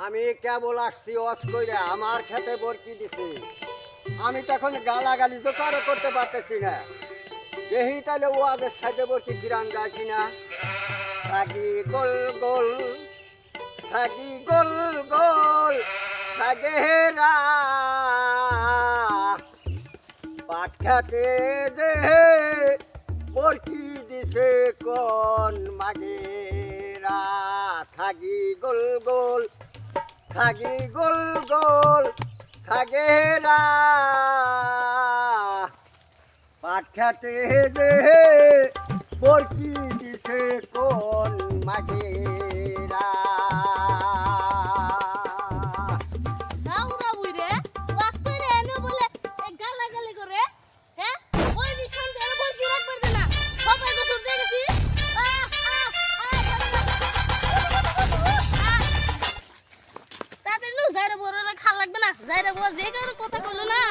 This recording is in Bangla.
আমি কেবল আসছি ওয়াজ কইরা আমার খেতে বরকি দিছে। আমি তখন গালাগালি তো কারো করতে পারতেছি না। যেহি তাহলে ওয়াজের সাথে বরকি ফিরান যায় কিনা। সাগি গোল গোল, সাগি গোল গোল, সাগেরা পাঠাতে দেহে বরকি দিছে কোন মাগেরা। থাগি গোল গোল, থাগি গোল গোল, থাগেরা পাঠাতে দেহে বরকি দিছে কোন মাগেরা। সাউরা বুইরে ওয়াজ কইরে এনে বলে এই গালাগালি করে হ্যাঁ ওই নিশান দিয়ে বল কি রাখবে না সবাই তো শুনতে গেছি তাদের নু যাইরে বড়রা খাল লাগবে না যাইরে বল যে কথা কইলো না